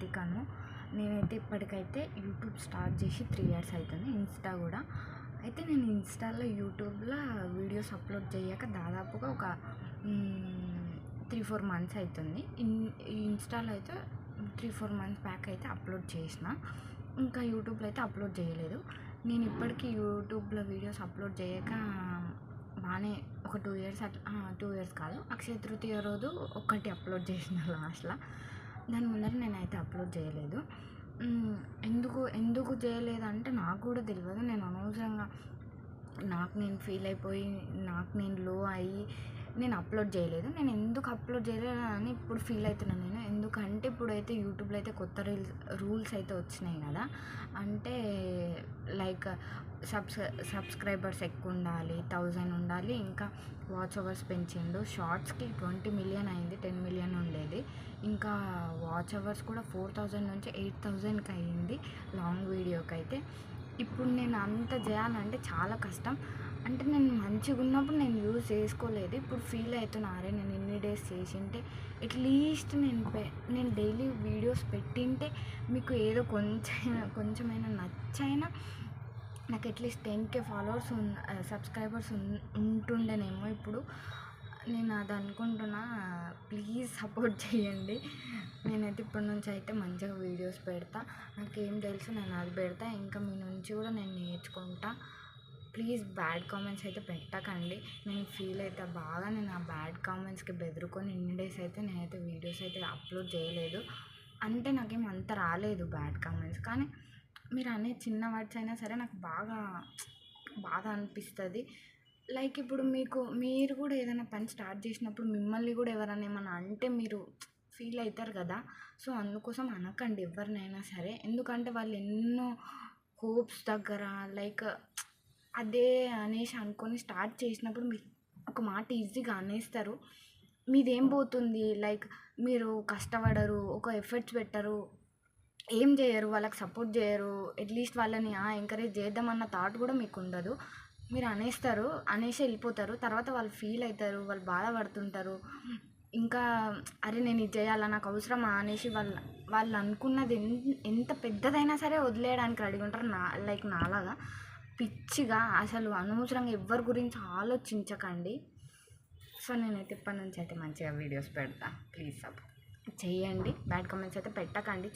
రితికను. నేనైతే ఇప్పటికైతే YouTube start చేసి 3 years అవుతుంది. ఇన్స్టా కూడా. అయితే నేను ఇన్స్టాలో యూట్యూబ్లో వీడియోస్ అప్లోడ్ చేయక దాదాపుగా ఒక 3-4 months అవుతుంది. ఇన్స్టాలో అయితే 3-4 months బ్యాక్ అయితే అప్లోడ్ చేసిన. ఇంకా యూట్యూబ్లో అయితే అప్లోడ్ చేయలేదు. నేను ఇప్పటికీ యూట్యూబ్లో వీడియోస్ అప్లోడ్ చేయక బాగానే ఒక 2 years అట్లా 2 years కాదు, అక్షయ తృతీయ రోజు ఒకటి అప్లోడ్ చేసిన లాస్ట్లో. దాని ముందర నేనైతే అప్లోడ్ చేయలేదు. ఎందుకు చేయలేదంటే నాకు కూడా తెలియదు. నేను అనవసరంగా నాకు నేను ఫీల్ అయిపోయి నాకు నేను లో అయ్యి నేను అప్లోడ్ చేయలేదు. నేను ఎందుకు అప్లోడ్ చేయలేదు అని ఇప్పుడు ఫీల్ అవుతున్నాను నేను. ఎందుకంటే ఇప్పుడైతే యూట్యూబ్లో అయితే కొత్త రూల్స్ అయితే వచ్చినాయి కదా. అంటే లైక్ సబ్స్క్రైబర్స్ ఎక్కువ ఉండాలి, 1000 ఉండాలి, ఇంకా వాచ్ అవర్స్ పెంచిండు. షార్ట్స్కి 20 million అయింది, 10 million ఉండేది. ఇంకా వాచ్ అవర్స్ కూడా 4000 నుంచి 8000కి అయ్యింది లాంగ్ వీడియోకి అయితే. ఇప్పుడు నేను అంత చేయాలంటే చాలా కష్టం. అంటే నేను మంచిగా ఉన్నప్పుడు నేను యూజ్ చేసుకోలేదు. ఇప్పుడు ఫీల్ అవుతున్నా, అరే నేను ఇన్ని డేస్ చేసింటే అట్లీస్ట్ నేను డైలీ వీడియోస్ పెట్టింటే మీకు ఏదో కొంచెమైనా నచ్చైనా నాకు అట్లీస్ట్ 10K ఫాలోవర్స్ సబ్స్క్రైబర్స్ ఉంటుండేనేమో. ఇప్పుడు నేను అది అనుకుంటున్నా. ప్లీజ్ సపోర్ట్ చేయండి. నేనైతే ఇప్పటి నుంచి అయితే మంచిగా వీడియోస్ పెడతా. నాకేం తెలుసు నేను అది పెడతా. ఇంకా మీ నుంచి కూడా నేను నేర్చుకుంటా. ప్లీజ్ బ్యాడ్ కామెంట్స్ అయితే పెట్టకండి. నేను ఫీల్ అయితే బాగా నేను ఆ బ్యాడ్ కామెంట్స్కి బెదిరుకొని ఇన్ని డేస్ అయితే నేనైతే వీడియోస్ అయితే అప్లోడ్ చేయలేదు. అంటే నాకేం అంత రాలేదు బ్యాడ్ కామెంట్స్, కానీ మీరు అనే చిన్న వర్డ్స్ అయినా సరే నాకు బాగా బాధ అనిపిస్తుంది. లైక్ ఇప్పుడు మీరు కూడా ఏదైనా పని స్టార్ట్ చేసినప్పుడు మిమ్మల్ని కూడా ఎవరైనా ఏమైనా అంటే మీరు ఫీల్ అవుతారు కదా. సో అందుకోసం అనకండి ఎవరినైనా సరే. ఎందుకంటే వాళ్ళు ఎన్నో హోప్స్ దగ్గర లైక్ అదే అనేసి అనుకొని స్టార్ట్ చేసినప్పుడు మీరు ఒక మాట ఈజీగా అనేస్తారు. మీదేం పోతుంది? లైక్ మీరు కష్టపడరు, ఒక ఎఫర్ట్స్ పెట్టరు, ఏం చేయరు, వాళ్ళకి సపోర్ట్ చేయరు, అట్లీస్ట్ వాళ్ళని ఎంకరేజ్ చేద్దామన్న థాట్ కూడా మీకు ఉండదు. మీరు అనేస్తారు, అనేసి వెళ్ళిపోతారు. తర్వాత వాళ్ళు ఫీల్ అవుతారు, వాళ్ళు బాధపడుతుంటారు. ఇంకా అరే నేను ఇది చేయాలా, నాకు అవసరమా అనేసి వాళ్ళు అనుకున్నది ఎంత పెద్దదైనా సరే వదిలేయడానికి రెడీగా ఉంటారు. లైక్ నాలాగా పిచ్చిగా అసలు అనవసరంగా ఎవరి గురించి ఆలోచించకండి. సో నేనైతే ఇప్పటి నుంచి అయితే మంచిగా వీడియోస్ పెడతా. ప్లీజ్ సపోర్ట్ చేయండి. బ్యాడ్ కామెంట్స్ అయితే పెట్టకండి,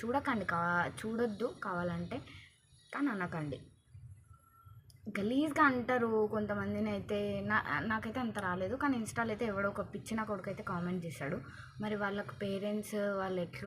చూడొద్దు కావాలంటే, కానీ అనకండి. గలీజ్గా అంటారు కొంతమందిని అయితే. నాకైతే అంత రాలేదు, కానీ ఇన్స్టాలో అయితే ఎవడో ఒక పిచ్చిన కొడుకు అయితే కామెంట్ చేశాడు. మరి వాళ్ళకి పేరెంట్స్ వాళ్ళు ఎట్లా